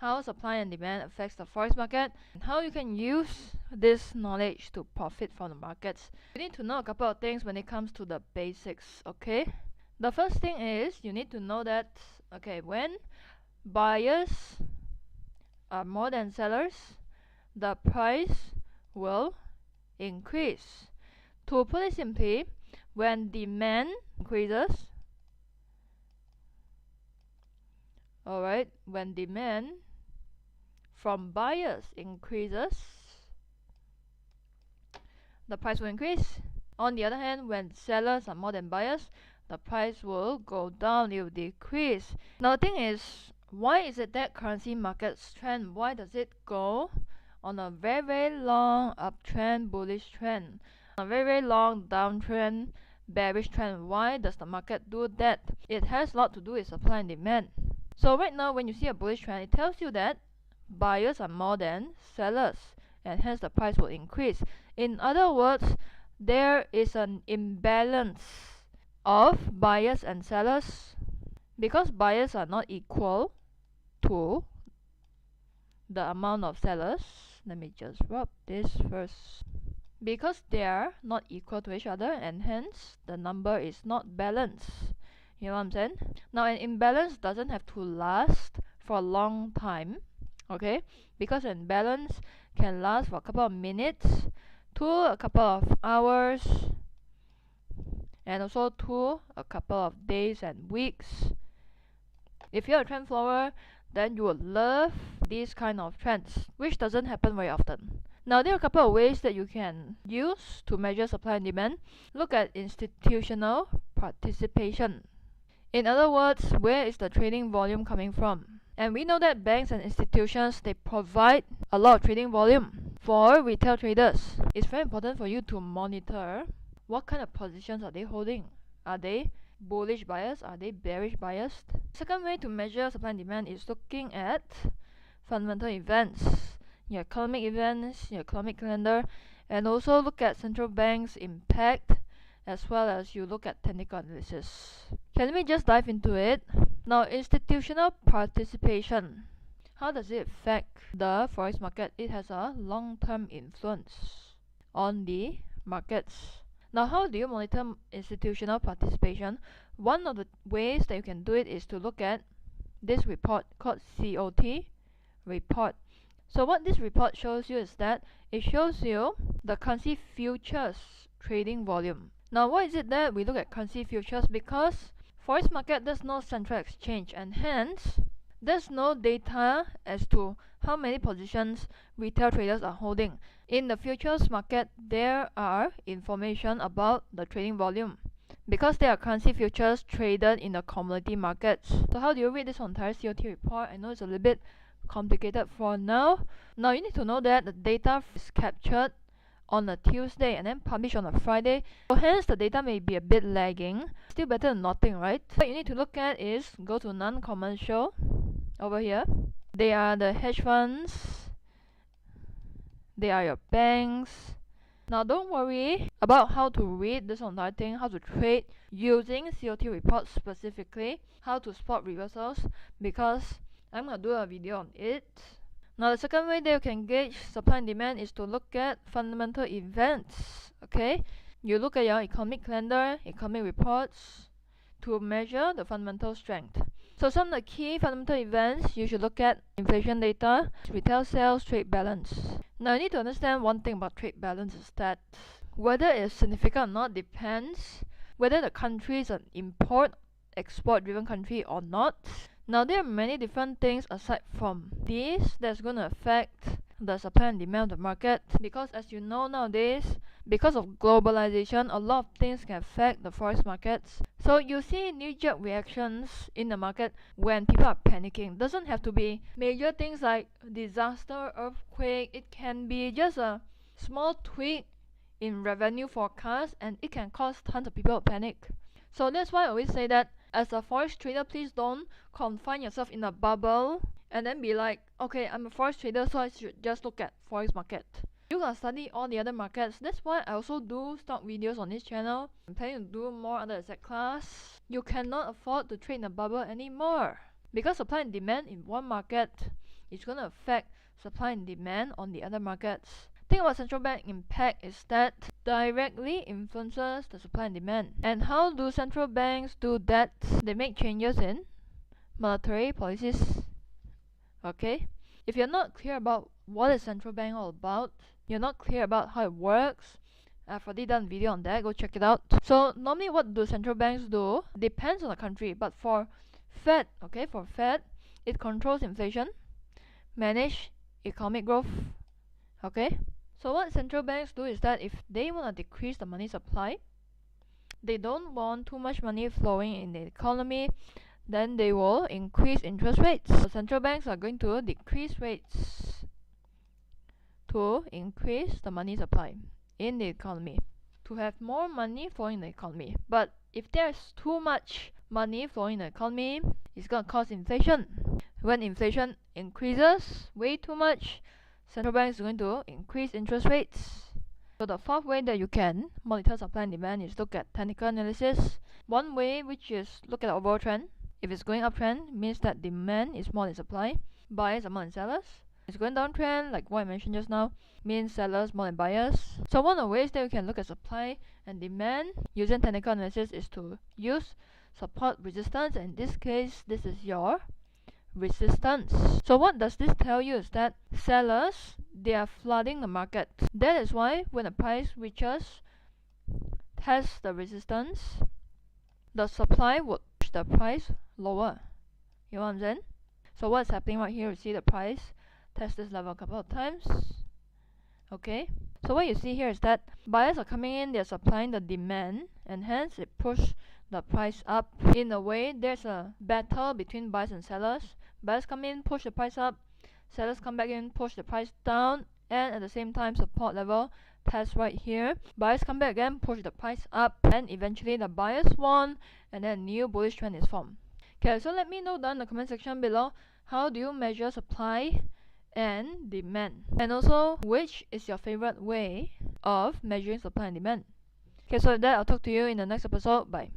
how supply and demand affects the forex market, and how you can use this knowledge to profit from the markets. You need to know a couple of things when it comes to the basics, okay? The first thing is you need to know that, okay, when buyers are more than sellers, the price will increase. To put it simply, when demand increases, alright, when demand from buyers increases, the price will increase. On the other hand, when sellers are more than buyers, the price will go down, it will decrease. Now the thing is, why is it that currency markets trend? Why does it go on a very long uptrend, bullish trend, a very long downtrend, bearish trend? Why does the market do that? It has a lot to do with supply and demand. So right now when you see a bullish trend, it tells you that buyers are more than sellers, and hence the price will increase. In other words, there is an imbalance of buyers and sellers because buyers are not equal to the amount of sellers. Let me just rub this first. Because they are not equal to each other, and hence the number is not balanced. You know what I'm saying? Now an imbalance doesn't have to last for a long time, okay? Because an imbalance can last for a couple of minutes to a couple of hours, and also to a couple of days and weeks. If you're a trend follower, then you will love these kind of trends, which doesn't happen very often. Now there are a couple of ways that you can use to measure supply and demand. Look at institutional participation. In other words, where is the trading volume coming from? And we know that banks and institutions, they provide a lot of trading volume for retail traders. It's very important for you to monitor what kind of positions are they holding. Are they bullish bias? Are they bearish biased? Second way to measure supply and demand is looking at fundamental events, your economic events, your economic calendar, and also look at central banks' impact, as well as you look at technical analysis. Okay, let me just dive into it. Now, institutional participation. How does it affect the forex market? It has a long-term influence on the markets. Now, how do you monitor institutional participation? One of the ways that you can do it is to look at this report called COT report. So what this report shows you is that it shows you the currency futures trading volume. Now, why is it that we look at currency futures? Because forex market, there's no central exchange, and hence there's no data as to how many positions retail traders are holding. In the futures market, there are information about the trading volume because there are currency futures traded in the commodity markets. So how do you read this entire COT report? I know it's a little bit complicated for now. Now you need to know that the data is captured on a Tuesday and then published on a Friday. So hence the data may be a bit lagging. Still better than nothing, right? What you need to look at is go to non-commercial over here. They are the hedge funds. They are your banks. Now don't worry about how to read this entire thing, how to trade using COT reports specifically, how to spot reversals, because I'm going to do a video on it. Now the second way that you can gauge supply and demand is to look at fundamental events. Okay, you look at your economic calendar, economic reports to measure the fundamental strength. So some of the key fundamental events you should look at: inflation data, retail sales, trade balance. Now you need to understand one thing about trade balance is that whether it's significant or not depends whether the country is an import, export driven country or not. Now there are many different things aside from this that's going to affect the supply and demand of the market, because as you know nowadays, because of globalization, a lot of things can affect the forex markets. So you see knee-jerk reactions in the market when people are panicking. Doesn't have to be major things like disaster, earthquake. It can be just a small tweak in revenue forecast and it can cause tons of people to panic. So that's why I always say that as a forex trader, please don't confine yourself in a bubble and then be like, okay, I'm a forex trader, so I should just look at forex market. You gotta study all the other markets. That's why I also do stock videos on this channel. I'm planning to do more other asset class. You cannot afford to trade in a bubble anymore, because supply and demand in one market it's going to affect supply and demand on the other markets. Think about central bank impact is that directly influences the supply and demand. And how do central banks do that? They make changes in monetary policies. Okay, if you're not clear about what is central bank all about, you're not clear about how it works, I've already done a video on that, go check it out. So normally what do central banks do? Depends on the country, but for Fed, it controls inflation, manage economic growth. Okay, so what central banks do is that if they want to decrease the money supply, they don't want too much money flowing in the economy, then they will increase interest rates. So central banks are going to decrease rates to increase the money supply in the economy, to have more money flowing in the economy. But if there's too much money flowing in the economy, it's going to cause inflation. When inflation increases way too much, central banks are going to increase interest rates. So the fourth way that you can monitor supply and demand is look at technical analysis. One way, which is look at the overall trend. If it's going uptrend, means that demand is more than supply, buyers are more than sellers. It's going downtrend, like what I mentioned just now, means sellers more than buyers. So one of the ways that we can look at supply and demand using technical analysis is to use support resistance. In this case, this is your resistance. So what does this tell you is that sellers, they are flooding the market. That is why when the price reaches test the resistance, the supply would push the price lower. You know what I'm saying? So what's happening right here, you see the price test this level a couple of times. Okay, so what you see here is that buyers are coming in, they're supplying the demand, and hence it pushed the price up. In a way, there's a battle between buyers and sellers. Buyers come in, push the price up, sellers come back in, push the price down, and at the same time support level test right here. Buyers come back again, push the price up, and eventually the buyers won, and then a new bullish trend is formed. Okay, so let me know down in the comment section below, how do you measure supply and demand, and also which is your favorite way of measuring supply and demand. Okay, so with that, I'll talk to you in the next episode. Bye.